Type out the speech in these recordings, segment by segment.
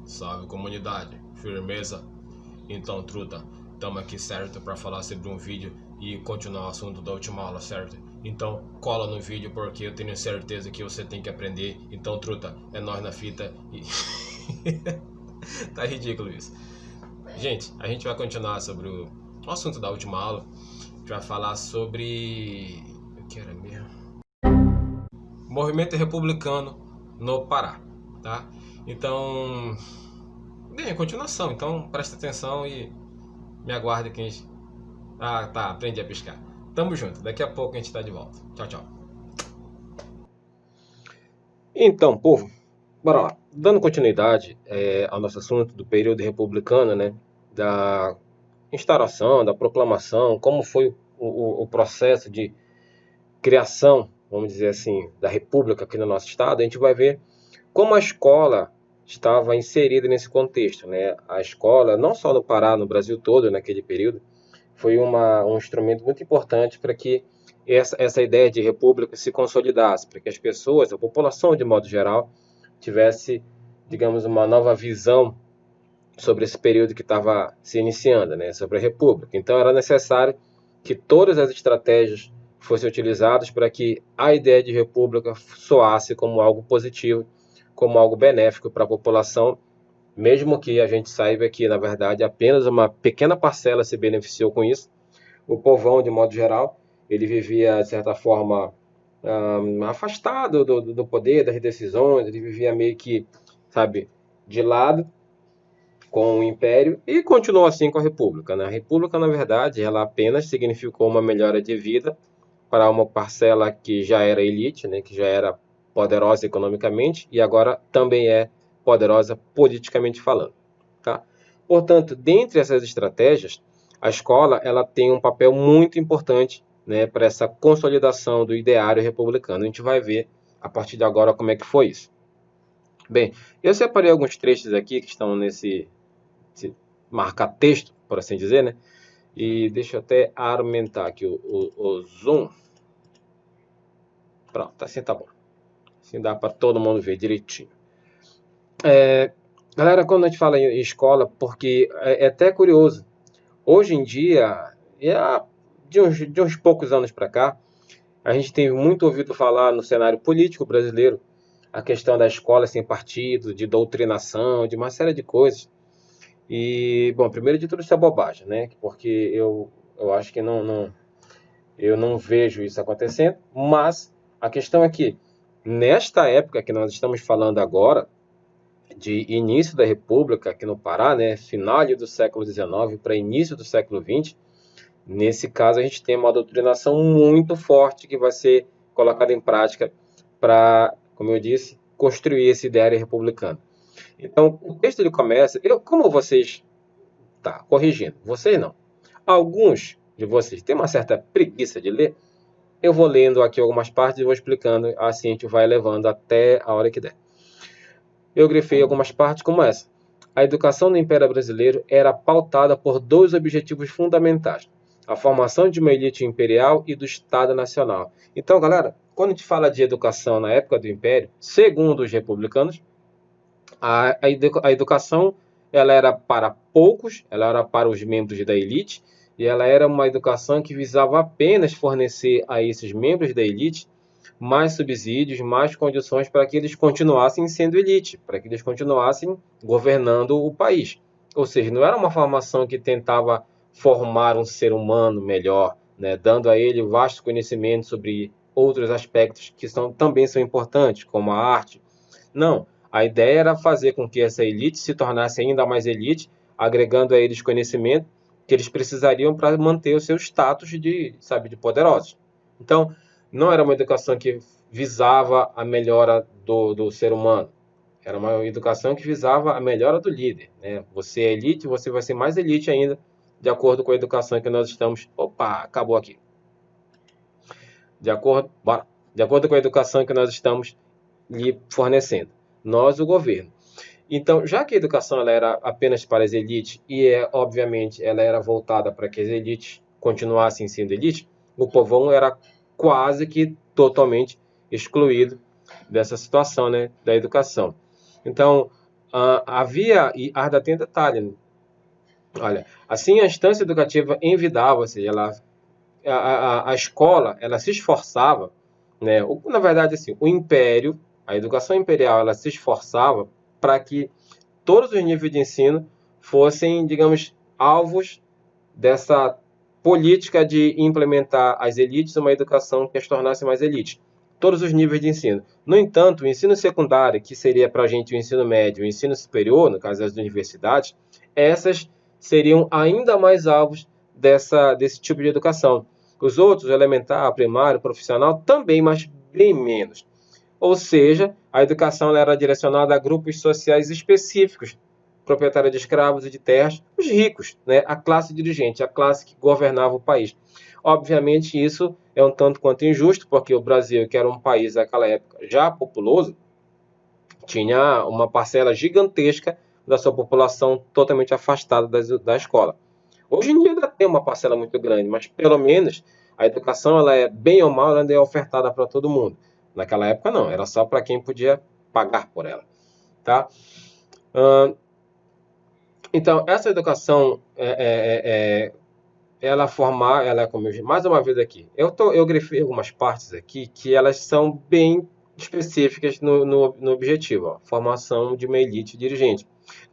Salve comunidade, firmeza? Então truta, tamo aqui certo para falar sobre um vídeo e continuar o assunto da última aula, certo? Então cola no vídeo porque eu tenho certeza que você tem que aprender. Então truta, é nós na fita e... Tá ridículo isso. Gente, a gente vai continuar sobre o assunto da última aula. A gente vai falar sobre... o que era mesmo? Movimento republicano no Pará, tá? Então... bem, a continuação, então presta atenção e me aguarde que a gente... Ah, tá, aprendi a piscar. Tamo junto, daqui a pouco a gente tá de volta. Tchau, tchau. Então, povo, bora lá. Dando continuidade ao nosso assunto do período republicano, né? Da instauração, da proclamação, como foi o processo de criação, vamos dizer assim, da república aqui no nosso estado, a gente vai ver como a escola estava inserida nesse contexto, né? A escola, não só no Pará, no Brasil todo, naquele período, foi um instrumento muito importante para que essa ideia de república se consolidasse, para que as pessoas, a população de modo geral, tivesse, digamos, uma nova visão sobre esse período que estava se iniciando, né? Sobre a república. Então era necessário que todas as estratégias fossem utilizadas para que a ideia de república soasse como algo positivo, como algo benéfico para a população, mesmo que a gente saiba que, na verdade, apenas uma pequena parcela se beneficiou com isso. O povão, de modo geral, ele vivia, de certa forma, afastado do poder, das decisões, ele vivia meio que, sabe, de lado com o Império e continuou assim com a República, né? A República, na verdade, ela apenas significou uma melhora de vida para uma parcela que já era elite, né, que já era poderosa economicamente e agora também é poderosa politicamente falando, tá? Portanto, dentre essas estratégias, a escola ela tem um papel muito importante, né, para essa consolidação do ideário republicano. A gente vai ver a partir de agora como é que foi isso. Bem, eu separei alguns trechos aqui que estão nesse marca-texto, por assim dizer, né? E deixa eu até aumentar aqui o zoom. Pronto, assim tá bom. Assim dá para todo mundo ver direitinho. Galera, quando a gente fala em escola, porque é até curioso, hoje em dia, de uns poucos anos para cá, a gente tem muito ouvido falar no cenário político brasileiro a questão da escola sem partido, de doutrinação, de uma série de coisas. E, bom, primeiro de tudo isso é bobagem, né? Porque eu acho que eu não vejo isso acontecendo, mas a questão é que, nesta época que nós estamos falando agora, de início da República aqui no Pará, né, final do século XIX para início do século XX, nesse caso a gente tem uma doutrinação muito forte que vai ser colocada em prática para, como eu disse, construir esse ideário republicano. Então, o texto ele começa, como vocês, tá, corrigindo, vocês não, alguns de vocês têm uma certa preguiça de ler, eu vou lendo aqui algumas partes e vou explicando, assim a gente vai levando até a hora que der. Eu grifei algumas partes como essa. A educação no Império Brasileiro era pautada por dois objetivos fundamentais: a formação de uma elite imperial e do Estado Nacional. Então, galera, quando a gente fala de educação na época do Império, segundo os republicanos, a educação ela era para poucos, ela era para os membros da elite, e ela era uma educação que visava apenas fornecer a esses membros da elite mais subsídios, mais condições para que eles continuassem sendo elite, para que eles continuassem governando o país. Ou seja, não era uma formação que tentava formar um ser humano melhor, né, dando a ele vasto conhecimento sobre outros aspectos que também são importantes, como a arte. Não, a ideia era fazer com que essa elite se tornasse ainda mais elite, agregando a eles conhecimento que eles precisariam para manter o seu status de, sabe, de poderosos. Então, não era uma educação que visava a melhora do ser humano. Era uma educação que visava a melhora do líder, né? Você é elite, você vai ser mais elite ainda, de acordo com a educação que nós estamos... Opa, acabou aqui. De acordo com a educação que nós estamos lhe fornecendo. Nós, o governo. Então, já que a educação ela era apenas para as elites e, obviamente, ela era voltada para que as elites continuassem sendo elite, o povão era quase que totalmente excluído dessa situação, né, da educação. Então, havia, e ainda tem detalhe, né? Olha, assim a instância educativa envidava, ou seja, a escola, ela se esforçava, né? Na verdade, assim, o império, a educação imperial, ela se esforçava para que todos os níveis de ensino fossem, digamos, alvos dessa política de implementar as elites uma educação que as tornasse mais elites. Todos os níveis de ensino. No entanto, o ensino secundário, que seria para a gente o ensino médio, o ensino superior, no caso das universidades, essas seriam ainda mais alvos desse tipo de educação. Os outros, elementar, primário, profissional, também, mas bem menos. Ou seja, a educação era direcionada a grupos sociais específicos, proprietária de escravos e de terras, os ricos, né? A classe dirigente, a classe que governava o país. Obviamente, isso é um tanto quanto injusto, porque o Brasil, que era um país naquela época já populoso, tinha uma parcela gigantesca da sua população totalmente afastada da escola. Hoje em dia ainda tem uma parcela muito grande, mas pelo menos a educação, ela é bem ou mal, ela ainda é ofertada para todo mundo. Naquela época não, era só para quem podia pagar por ela, tá? Então, essa educação, ela como eu, mais uma vez aqui, eu grifei algumas partes aqui que elas são bem específicas no objetivo, ó, formação de uma elite dirigente.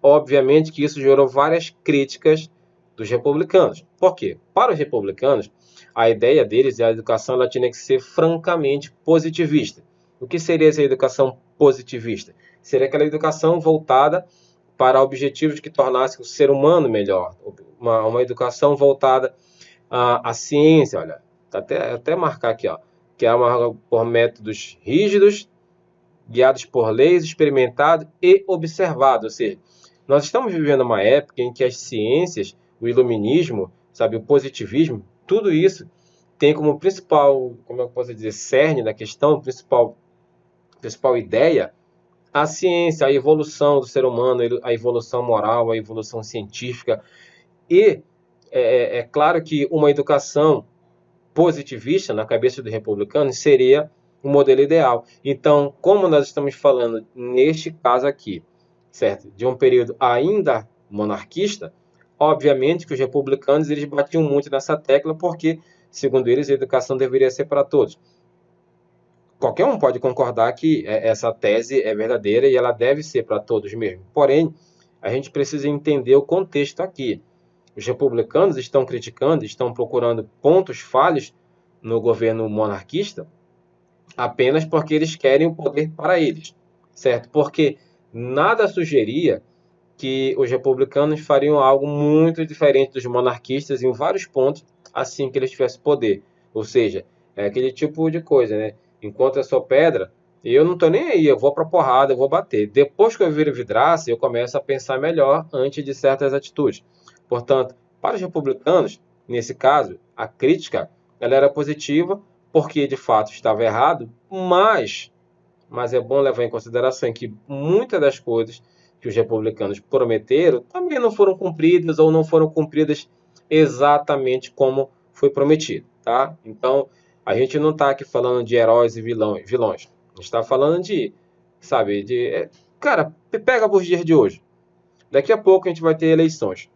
Obviamente que isso gerou várias críticas dos republicanos. Por quê? Para os republicanos, a ideia deles é a educação ela tinha que ser francamente positivista. O que seria essa educação positivista? Seria aquela educação voltada para objetivos que tornassem o ser humano melhor, uma educação voltada à ciência, olha, até marcar aqui, ó, que é por métodos rígidos, guiados por leis, experimentado e observado, ou seja, nós estamos vivendo uma época em que as ciências, o iluminismo, sabe, o positivismo, tudo isso tem como principal, como eu posso dizer, cerne da questão, principal ideia, a ciência, a evolução do ser humano, a evolução moral, a evolução científica. E é claro que uma educação positivista, na cabeça dos republicanos, seria o modelo ideal. Então, como nós estamos falando neste caso aqui, certo, de um período ainda monarquista, obviamente que os republicanos eles batiam muito nessa tecla porque, segundo eles, a educação deveria ser para todos. Qualquer um pode concordar que essa tese é verdadeira e ela deve ser para todos mesmo. Porém, a gente precisa entender o contexto aqui. Os republicanos estão criticando, estão procurando pontos falhos no governo monarquista apenas porque eles querem o poder para eles, certo? Porque nada sugeria que os republicanos fariam algo muito diferente dos monarquistas em vários pontos assim que eles tivessem poder. Ou seja, é aquele tipo de coisa, né? Enquanto eu sou pedra, eu não tô nem aí, eu vou pra porrada, eu vou bater. Depois que eu viro vidraça, eu começo a pensar melhor antes de certas atitudes. Portanto, para os republicanos, nesse caso, a crítica ela era positiva porque de fato estava errado, mas é bom levar em consideração que muitas das coisas que os republicanos prometeram também não foram cumpridas ou não foram cumpridas exatamente como foi prometido, tá? Então, a gente não está aqui falando de heróis e vilões. A gente está falando de, sabe, cara, pega os dias de hoje. Daqui a pouco a gente vai ter eleições.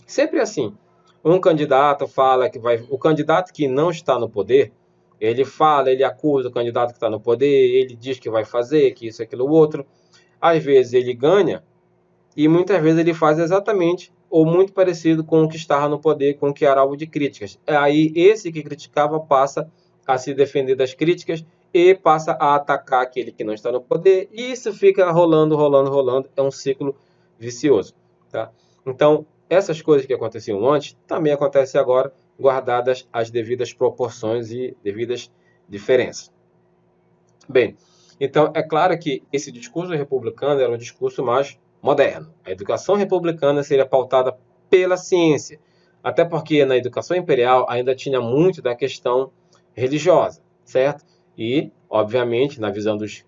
Sempre assim. Um candidato fala que vai. O candidato que não está no poder, ele fala, ele acusa o candidato que está no poder, ele diz que vai fazer, que isso, aquilo, outro. Às vezes ele ganha e muitas vezes ele faz exatamente ou muito parecido com o que estava no poder, com o que era alvo de críticas. Aí esse que criticava passa a se defender das críticas e passa a atacar aquele que não está no poder. E isso fica rolando, rolando, rolando. É um ciclo vicioso. Tá? Então, essas coisas que aconteciam antes também acontecem agora, guardadas as devidas proporções e devidas diferenças. Bem, então é claro que esse discurso republicano era um discurso mais moderno. A educação republicana seria pautada pela ciência, até porque na educação imperial ainda tinha muito da questão religiosa, certo? E, obviamente, na visão dos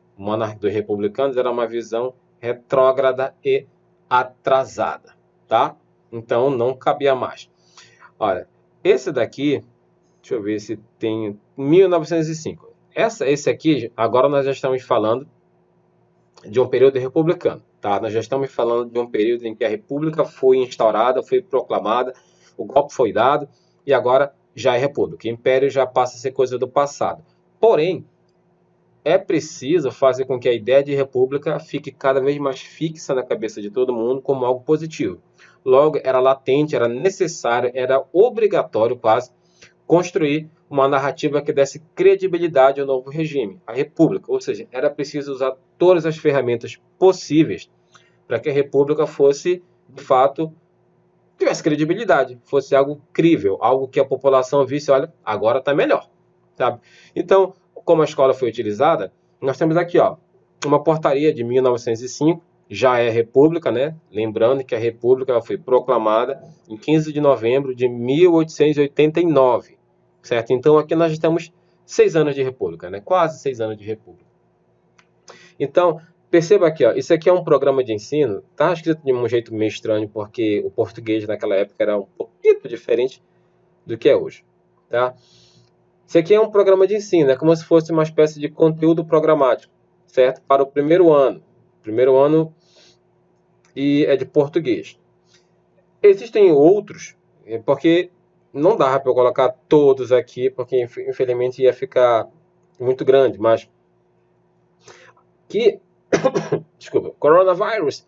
republicanos, era uma visão retrógrada e atrasada, tá? Então não cabia mais. Olha, esse daqui, deixa eu ver se tem 1905. Esse aqui, agora nós já estamos falando de um período republicano. tá? Nós já estamos falando de um período em que a República foi instaurada, foi proclamada, o golpe foi dado e agora já é República. O Império já passa a ser coisa do passado. Porém, é preciso fazer com que a ideia de república fique cada vez mais fixa na cabeça de todo mundo como algo positivo. Logo, era latente, era necessário, era obrigatório quase construir uma narrativa que desse credibilidade ao novo regime, à república. Ou seja, era preciso usar todas as ferramentas possíveis para que a república fosse, de fato, tivesse credibilidade, fosse algo crível, algo que a população visse, olha, agora está melhor, sabe? Então, como a escola foi utilizada, nós temos aqui, ó, uma portaria de 1905, já é república, né? Lembrando que a república foi proclamada em 15 de novembro de 1889, certo? Então, aqui nós temos 6 anos de república, né? Quase 6 anos de república. Então, perceba aqui, ó, isso aqui é um programa de ensino, tá escrito de um jeito meio estranho, porque o português naquela época era um pouquinho diferente do que é hoje, tá? Isso aqui é um programa de ensino, é como se fosse uma espécie de conteúdo programático, certo? Para o primeiro ano. Primeiro ano e é de português. Existem outros, porque não dá para eu colocar todos aqui, porque infelizmente ia ficar muito grande, mas que desculpa, coronavírus.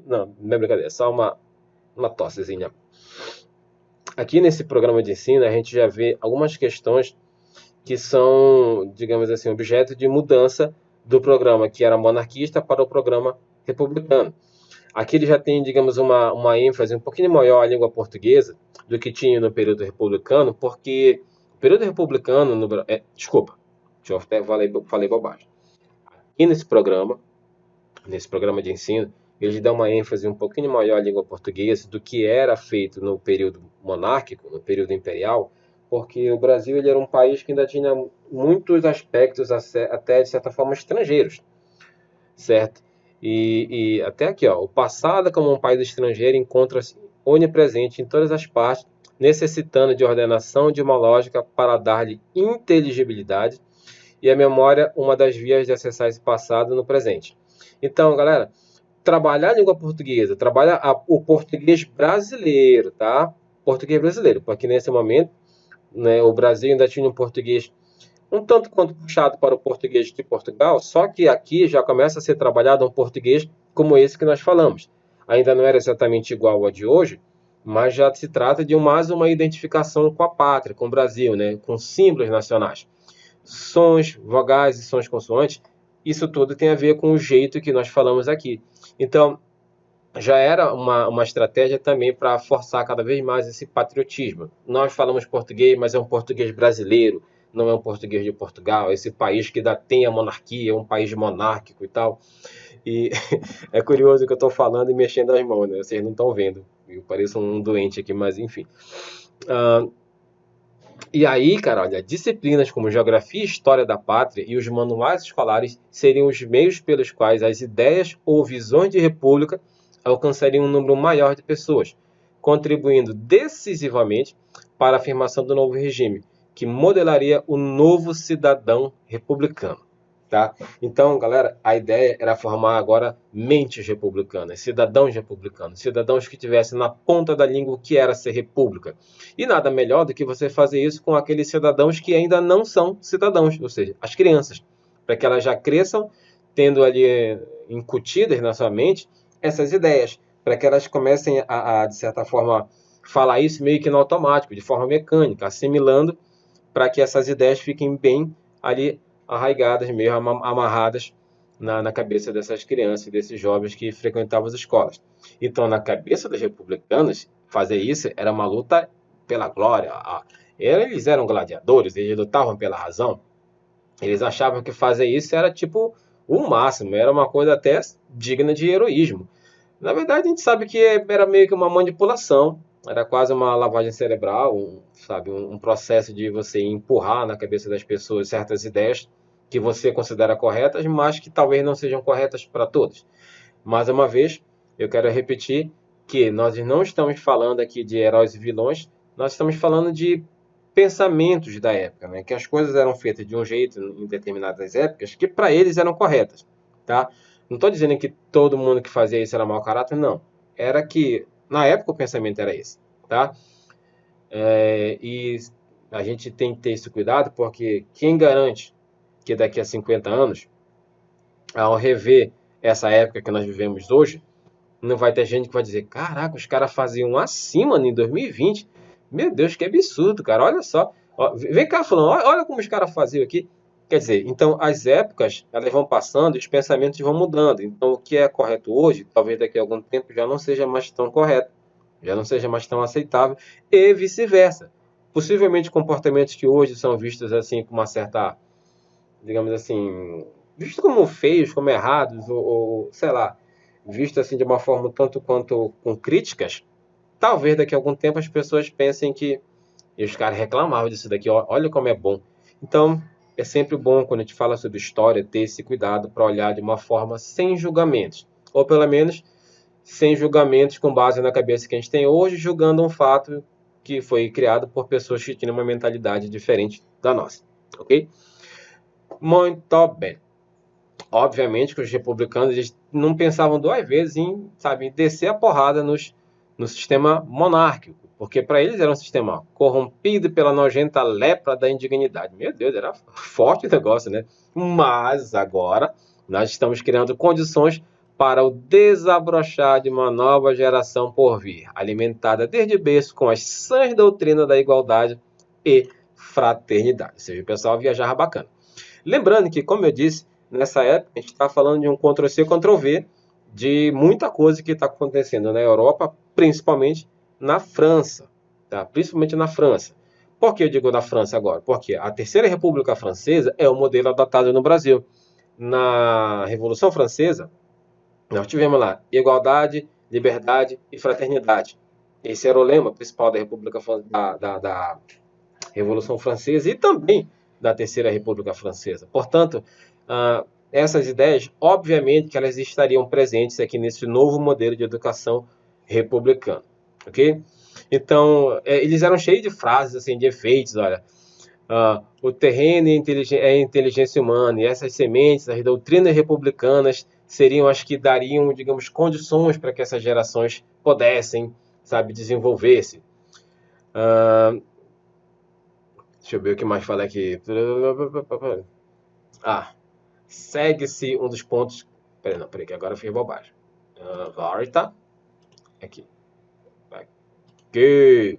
Não, não é brincadeira, é só uma tossezinha. Aqui nesse programa de ensino, a gente já vê algumas questões que são, digamos assim, objeto de mudança do programa que era monarquista para o programa republicano. Aqui ele já tem, digamos, uma ênfase um pouquinho maior à língua portuguesa do que tinha no período republicano, porque o período republicano, desculpa, eu até falei bobagem. E nesse programa de ensino, ele dá uma ênfase um pouquinho maior à língua portuguesa do que era feito no período monárquico, no período imperial, porque o Brasil ele era um país que ainda tinha muitos aspectos até de certa forma estrangeiros, certo? E até aqui, ó, o passado como um país estrangeiro encontra-se onipresente em todas as partes, necessitando de ordenação de uma lógica para dar-lhe inteligibilidade e a memória uma das vias de acessar esse passado no presente. Então, galera, trabalhar a língua portuguesa, trabalhar o português brasileiro, tá? Português brasileiro, porque nesse momento, né, o Brasil ainda tinha um português um tanto quanto puxado para o português de Portugal, só que aqui já começa a ser trabalhado um português como esse que nós falamos. Ainda não era exatamente igual ao de hoje, mas já se trata de mais uma identificação com a pátria, com o Brasil, né, com símbolos nacionais. Sons, vogais e sons consoantes, isso tudo tem a ver com o jeito que nós falamos aqui. Então, já era uma estratégia também para forçar cada vez mais esse patriotismo. Nós falamos português, mas é um português brasileiro, não é um português de Portugal, esse país que ainda tem a monarquia, é um país monárquico e tal. E é curioso que eu estou falando e mexendo as mãos, né? Vocês não estão vendo. Eu pareço um doente aqui, mas enfim. E aí, cara, olha, disciplinas como Geografia e História da Pátria e os manuais escolares seriam os meios pelos quais as ideias ou visões de república alcançariam um número maior de pessoas, contribuindo decisivamente para a afirmação do novo regime, que modelaria o novo cidadão republicano. Tá? Então, galera, a ideia era formar agora mentes republicanas, cidadãos que tivessem na ponta da língua o que era ser república. E nada melhor do que você fazer isso com aqueles cidadãos que ainda não são cidadãos, ou seja, as crianças, para que elas já cresçam tendo ali incutidas na sua mente essas ideias, para que elas comecem de certa forma, falar isso meio que no automático, de forma mecânica, assimilando, para que essas ideias fiquem bem ali arraigadas, meio amarradas na cabeça dessas crianças e desses jovens que frequentavam as escolas. Então, na cabeça dos republicanos, fazer isso era uma luta pela glória. Eles eram gladiadores, eles lutavam pela razão. Eles achavam que fazer isso era tipo o máximo, era uma coisa até digna de heroísmo. Na verdade, a gente sabe que era meio que uma manipulação, era quase uma lavagem cerebral, um processo de você empurrar na cabeça das pessoas certas ideias que você considera corretas, mas que talvez não sejam corretas para todos. Mais uma vez, eu quero repetir que nós não estamos falando aqui de heróis e vilões, nós estamos falando de pensamentos da época, que as coisas eram feitas de um jeito em determinadas épocas que para eles eram corretas, tá? Não estou dizendo que todo mundo que fazia isso era mau caráter, não. Era que, na época, o pensamento era esse, tá? E a gente tem que ter esse cuidado, porque quem garante que daqui a 50 anos, ao rever essa época que nós vivemos hoje, não vai ter gente que vai dizer: caraca, os caras faziam assim, mano, em 2020. Meu Deus, que absurdo, cara. Olha só. Ó, vem cá, falando, olha como os caras faziam aqui. Quer dizer, então as épocas elas vão passando e os pensamentos vão mudando. Então o que é correto hoje, talvez daqui a algum tempo já não seja mais tão correto, já não seja mais tão aceitável, e vice-versa. Possivelmente comportamentos que hoje são vistos assim com uma certa, digamos assim, vistos como feios, como errados, ou sei lá, visto assim de uma forma tanto quanto com críticas, talvez daqui a algum tempo as pessoas pensem que e os caras reclamavam disso daqui, olha como é bom. Então, é sempre bom quando a gente fala sobre história ter esse cuidado para olhar de uma forma sem julgamentos, ou pelo menos sem julgamentos com base na cabeça que a gente tem hoje, julgando um fato que foi criado por pessoas que tinham uma mentalidade diferente da nossa, ok? Muito bem. Obviamente que os republicanos eles não pensavam duas vezes em, sabe, descer a porrada no sistema monárquico, porque para eles era um sistema corrompido pela nojenta lepra da indignidade. Meu Deus, era forte o negócio, né? Mas agora nós estamos criando condições para o desabrochar de uma nova geração por vir, alimentada desde berço com as sãs doutrinas da igualdade e fraternidade. Ou seja, o pessoal viajava bacana. Lembrando que, como eu disse, nessa época a gente está falando de um Ctrl-C, Ctrl-V de muita coisa que está acontecendo na Europa, principalmente na França. Tá? Principalmente na França. Por que eu digo na França agora? Porque a Terceira República Francesa é o modelo adotado no Brasil. Na Revolução Francesa, nós tivemos lá igualdade, liberdade e fraternidade. Esse era o lema principal da República da Revolução Francesa e também da Terceira República Francesa. Portanto, essas ideias, obviamente, que elas estariam presentes aqui nesse novo modelo de educação republicano, ok? Então, eles eram cheios de frases, assim, de efeitos, olha, o terreno é a inteligência humana, e essas sementes, as doutrinas republicanas, seriam as que dariam, digamos, condições para que essas gerações pudessem, sabe, desenvolver-se. Deixa eu ver o que mais fala aqui. Segue-se um dos pontos. Peraí, que agora eu fiz bobagem. Volta. Aqui. Aqui.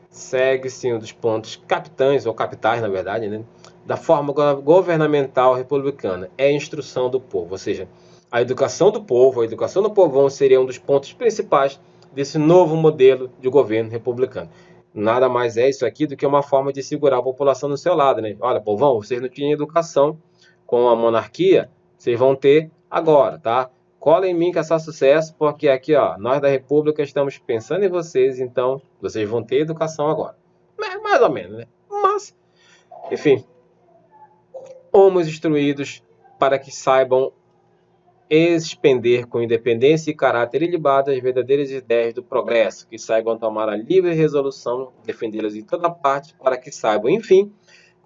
Segue-se um dos pontos capitães, ou capitais, na verdade, né, da forma governamental republicana. É a instrução do povo. Ou seja, a educação do povo, a educação do povão seria um dos pontos principais desse novo modelo de governo republicano. Nada mais é isso aqui do que uma forma de segurar a população do seu lado, né? Olha, povão, vocês não tinham educação com a monarquia, vocês vão ter agora, tá? Cola em mim que é só sucesso, porque aqui, ó, nós da República estamos pensando em vocês, então vocês vão ter educação agora. Mais ou menos, né? Mas, enfim, homens instruídos para que saibam expender com independência e caráter ilibado as verdadeiras ideias do progresso, que saibam tomar a livre resolução, defendê-las em toda parte, para que saibam, enfim,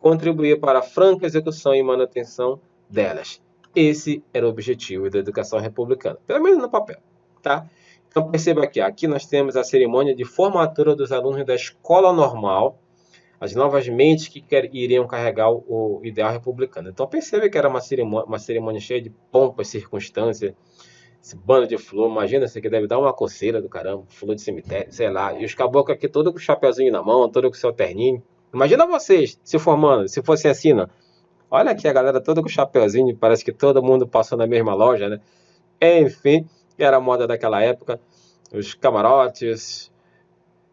contribuir para a franca execução e manutenção delas. Esse era o objetivo da educação republicana, pelo menos no papel, tá? Então perceba aqui nós temos a cerimônia de formatura dos alunos da escola normal, as novas mentes que iriam carregar o ideal republicano. Então perceba que era uma cerimônia cheia de pompas, circunstâncias, esse bando de flor, imagina, isso aqui deve dar uma coceira do caramba, flor de cemitério, sei lá, e os caboclos aqui todo com o chapeuzinho na mão, todo com o seu terninho. Imagina vocês se formando, se fosse assim, não. Olha aqui a galera toda com o chapeuzinho, parece que todo mundo passou na mesma loja, né? Enfim, era a moda daquela época, os camarotes,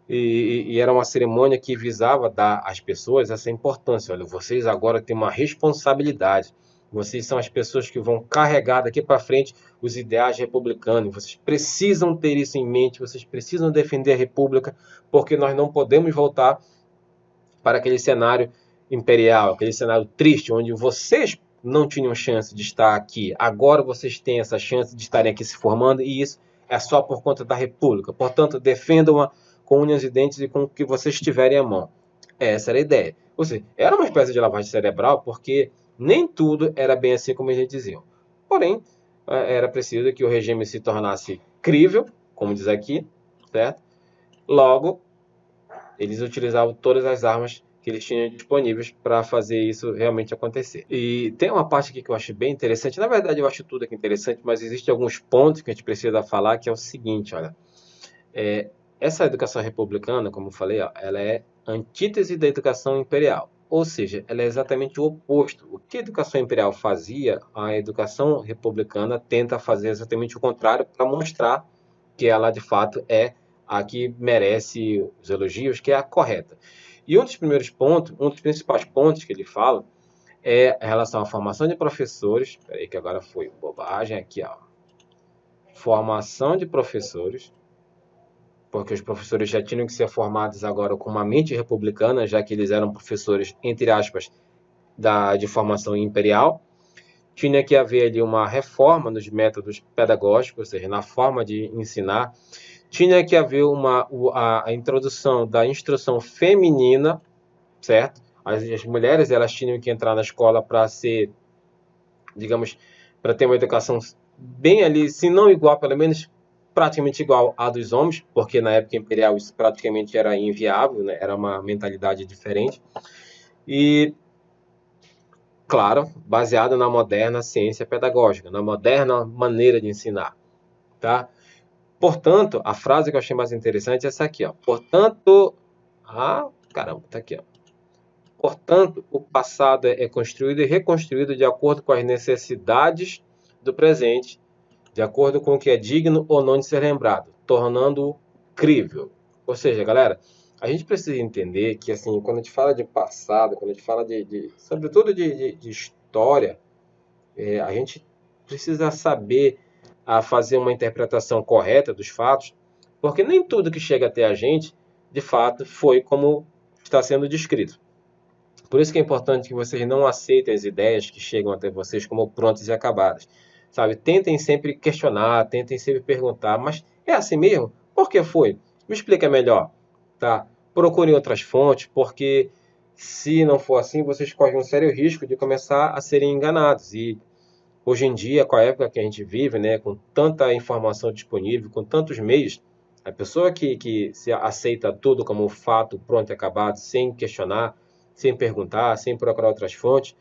e era uma cerimônia que visava dar às pessoas essa importância. Olha, vocês agora têm uma responsabilidade. Vocês são as pessoas que vão carregar daqui para frente os ideais republicanos. Vocês precisam ter isso em mente, vocês precisam defender a República, porque nós não podemos voltar para aquele cenário imperial, aquele cenário triste, onde vocês não tinham chance de estar aqui. Agora vocês têm essa chance de estarem aqui se formando, e isso é só por conta da República. Portanto, defendam-a com unhas e dentes e com o que vocês tiverem à mão. Essa era a ideia. Ou seja, era uma espécie de lavagem cerebral, porque nem tudo era bem assim como eles diziam. Porém, era preciso que o regime se tornasse crível, como diz aqui, certo? Logo, eles utilizavam todas as armas que eles tinham disponíveis para fazer isso realmente acontecer. E tem uma parte aqui que eu acho bem interessante. Na verdade, eu acho tudo aqui interessante, mas existem alguns pontos que a gente precisa falar, que é o seguinte, olha. Essa educação republicana, como eu falei, ó, ela é antítese da educação imperial. Ou seja, ela é exatamente o oposto. O que a educação imperial fazia, a educação republicana tenta fazer exatamente o contrário para mostrar que ela, de fato, é a que merece os elogios, que é a correta. E um dos primeiros pontos, um dos principais pontos que ele fala é em relação à formação de professores. Espera aí que agora foi bobagem aqui, ó. Formação de professores, porque os professores já tinham que ser formados agora com uma mente republicana, já que eles eram professores, entre aspas, de formação imperial. Tinha que haver ali uma reforma nos métodos pedagógicos, ou seja, na forma de ensinar. Tinha que haver a introdução da instrução feminina, certo? As mulheres elas tinham que entrar na escola para ser, digamos, para ter uma educação bem ali, se não igual, pelo menos praticamente igual à dos homens, porque na época imperial isso praticamente era inviável, né? Era uma mentalidade diferente. E, claro, baseada na moderna ciência pedagógica, na moderna maneira de ensinar, tá? Portanto, a frase que eu achei mais interessante é essa aqui, ó. Portanto, caramba, tá aqui, ó. Portanto, o passado é construído e reconstruído de acordo com as necessidades do presente, de acordo com o que é digno ou não de ser lembrado, tornando-o crível. Ou seja, galera, a gente precisa entender que, assim, quando a gente fala de passado, quando a gente fala sobretudo de história, a gente precisa saber fazer uma interpretação correta dos fatos, porque nem tudo que chega até a gente, de fato, foi como está sendo descrito. Por isso que é importante que vocês não aceitem as ideias que chegam até vocês como prontas e acabadas. Sabe? Tentem sempre questionar, tentem sempre perguntar, mas é assim mesmo? Por que foi? Me explica melhor, tá? Procurem outras fontes, porque se não for assim, vocês correm um sério risco de começar a serem enganados. E hoje em dia, com a época que a gente vive, né, com tanta informação disponível, com tantos meios, a pessoa que se aceita tudo como fato pronto e acabado, sem questionar, sem perguntar, sem procurar outras fontes,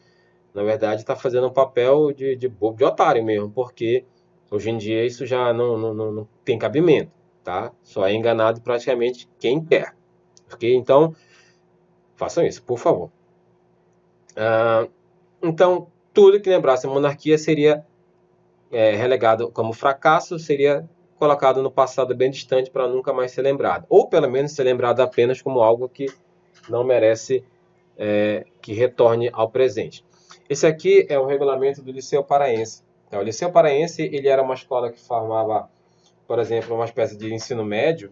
na verdade está fazendo um papel de bobo, de otário mesmo, porque hoje em dia isso já não tem cabimento, tá? Só é enganado praticamente quem quer, ok? Então, façam isso, por favor. Então, tudo que lembrasse a monarquia seria relegado como fracasso, seria colocado no passado bem distante para nunca mais ser lembrado. Ou pelo menos ser lembrado apenas como algo que não merece que retorne ao presente. Esse aqui é o regulamento do Liceu Paraense. Então, o Liceu Paraense ele era uma escola que formava, por exemplo, uma espécie de ensino médio,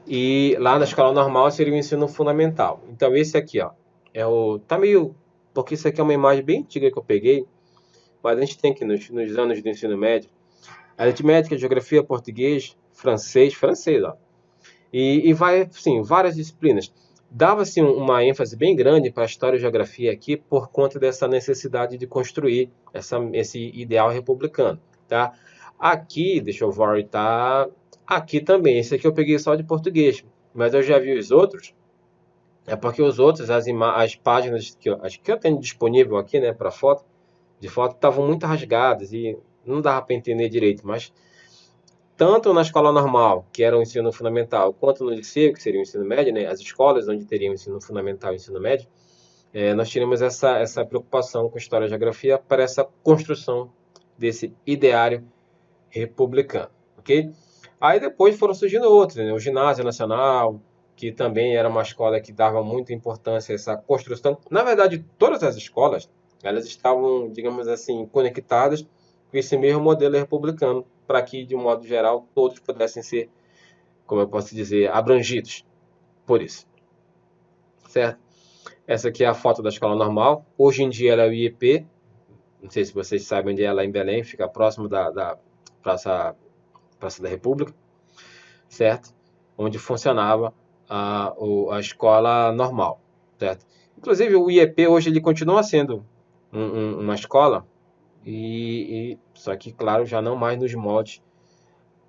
e lá na escola normal seria o ensino fundamental. Então esse aqui, ó, tá meio, porque isso aqui é uma imagem bem antiga que eu peguei, mas a gente tem que nos anos do ensino médio, aritmética, geografia, português, francês, ó. E vai, sim, várias disciplinas. Dava-se uma ênfase bem grande para a história e geografia aqui por conta dessa necessidade de construir esse ideal republicano, tá? Aqui, deixa eu voltar, aqui também, esse aqui eu peguei só de português, mas eu já vi os outros, é porque os outros, as páginas que eu tenho disponível aqui, né, para foto, de foto, estavam muito rasgadas e não dava para entender direito, mas tanto na escola normal, que era o ensino fundamental, quanto no liceu, que seria o ensino médio, né, as escolas onde teriam o ensino fundamental e o ensino médio, nós tínhamos essa preocupação com história e geografia para essa construção desse ideário republicano, ok? Aí depois foram surgindo outros, né, o Ginásio Nacional, que também era uma escola que dava muita importância a essa construção. Na verdade, todas as escolas, elas estavam, digamos assim, conectadas com esse mesmo modelo republicano, para que, de um modo geral, todos pudessem ser, como eu posso dizer, abrangidos por isso, certo? Essa aqui é a foto da escola normal. Hoje em dia ela é o IEP, não sei se vocês sabem onde é, lá em Belém, fica próximo da Praça da República, certo? Onde funcionava a escola normal, certo? Inclusive o IEP hoje ele continua sendo uma escola Só que, claro, já não mais nos moldes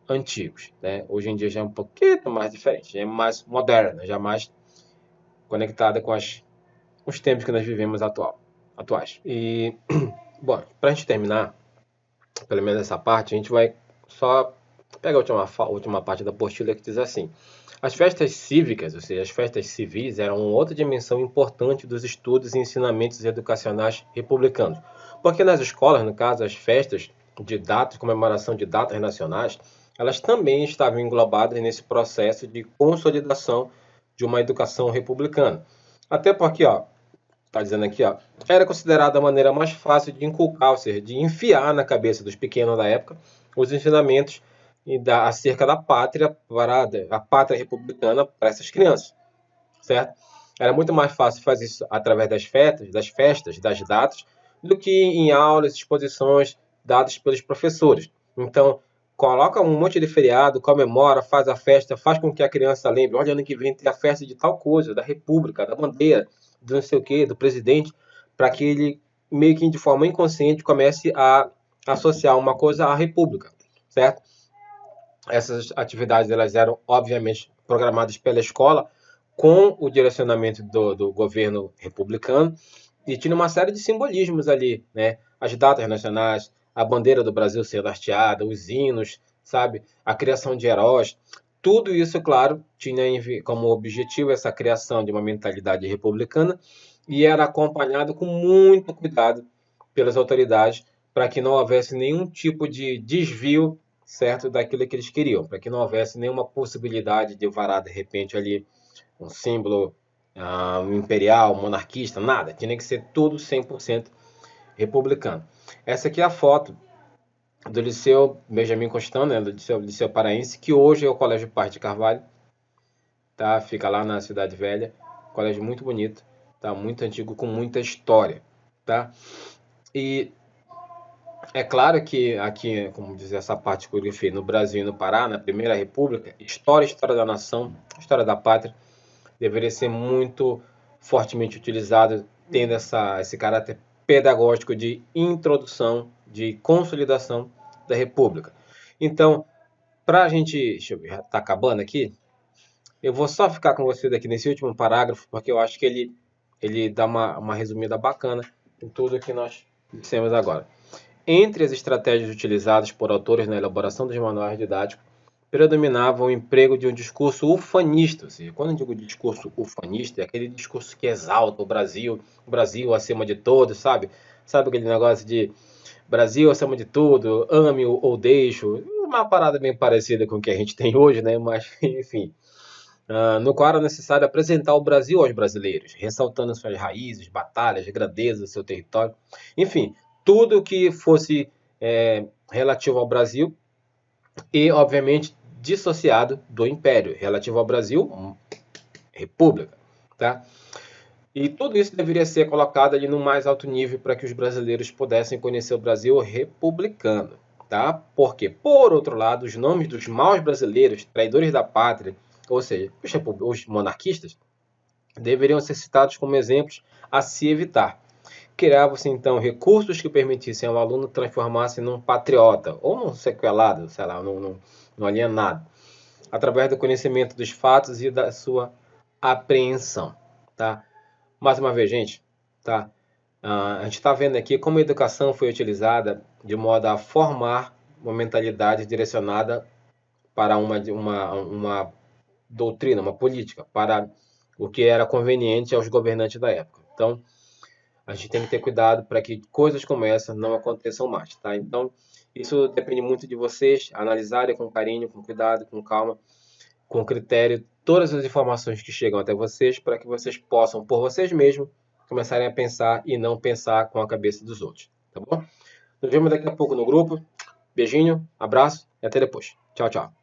antigos, né? Hoje em dia já é um pouquinho mais diferente, já é mais moderna, já mais conectada com os tempos que nós vivemos atuais. E, bom, para a gente terminar, pelo menos essa parte, a gente vai só pegar a última parte da apostila que diz assim: as festas cívicas, ou seja, as festas civis, eram outra dimensão importante dos estudos e ensinamentos educacionais republicanos. Porque nas escolas, no caso, as festas de datas, comemoração de datas nacionais, elas também estavam englobadas nesse processo de consolidação de uma educação republicana. Até porque, ó, está dizendo aqui, ó, era considerada a maneira mais fácil de inculcar, ou seja, de enfiar na cabeça dos pequenos da época os ensinamentos acerca da pátria, a pátria republicana para essas crianças, certo? Era muito mais fácil fazer isso através das datas, do que em aulas, exposições dadas pelos professores. Então, coloca um monte de feriado, comemora, faz a festa, faz com que a criança lembre, olha, ano que vem tem a festa de tal coisa, da República, da bandeira, do não sei o quê, do presidente, para que ele, meio que de forma inconsciente, comece a associar uma coisa à República, certo? Essas atividades elas eram, obviamente, programadas pela escola com o direcionamento do governo republicano e tinha uma série de simbolismos ali, né? As datas nacionais, a bandeira do Brasil sendo hasteada, os hinos, sabe? A criação de heróis. Tudo isso, claro, tinha como objetivo essa criação de uma mentalidade republicana e era acompanhado com muito cuidado pelas autoridades para que não houvesse nenhum tipo de desvio, certo, daquilo que eles queriam, para que não houvesse nenhuma possibilidade de varar de repente ali um símbolo imperial, monarquista, nada. Tinha que ser tudo 100% republicano. Essa aqui é a foto do Liceu Benjamin Constant, né, do Liceu Paraense, que hoje é o Colégio Paz de Carvalho, tá? Fica lá na Cidade Velha, colégio muito bonito, tá? Muito antigo, com muita história, tá? E é claro que aqui, como dizer, essa parte que eu grifei, no Brasil e no Pará, na Primeira República, história da nação, história da pátria, deveria ser muito fortemente utilizado, tendo esse caráter pedagógico de introdução, de consolidação da República. Então, para a gente, deixa eu ver, já está acabando aqui, eu vou só ficar com você daqui nesse último parágrafo, porque eu acho que ele dá uma resumida bacana em tudo que nós dissemos agora. Entre as estratégias utilizadas por autores na elaboração dos manuais didáticos, predominava o emprego de um discurso ufanista. Ou seja, quando eu digo discurso ufanista, é aquele discurso que exalta o Brasil acima de todos, sabe? Sabe aquele negócio de Brasil acima de tudo, ame ou deixe, uma parada bem parecida com o que a gente tem hoje, né? Mas, enfim. No qual era necessário apresentar o Brasil aos brasileiros, ressaltando suas raízes, batalhas, grandeza, seu território, enfim, tudo que fosse relativo ao Brasil e, obviamente, dissociado do Império, relativo ao Brasil, República, tá? E tudo isso deveria ser colocado ali no mais alto nível para que os brasileiros pudessem conhecer o Brasil republicano, tá? Porque, por outro lado, os nomes dos maus brasileiros, traidores da pátria, ou seja, os monarquistas, deveriam ser citados como exemplos a se evitar. Criavam-se então recursos que permitissem ao aluno transformar-se num patriota ou num sequelado, sei lá, num alienado, através do conhecimento dos fatos e da sua apreensão, tá? Mais uma vez, gente, tá? A gente está vendo aqui como a educação foi utilizada de modo a formar uma mentalidade direcionada para uma doutrina, uma política, para o que era conveniente aos governantes da época. Então, a gente tem que ter cuidado para que coisas como essa não aconteçam mais, tá? Então, isso depende muito de vocês analisarem com carinho, com cuidado, com calma, com critério, todas as informações que chegam até vocês, para que vocês possam, por vocês mesmos, começarem a pensar e não pensar com a cabeça dos outros, tá bom? Nos vemos daqui a pouco no grupo. Beijinho, abraço e até depois. Tchau, tchau.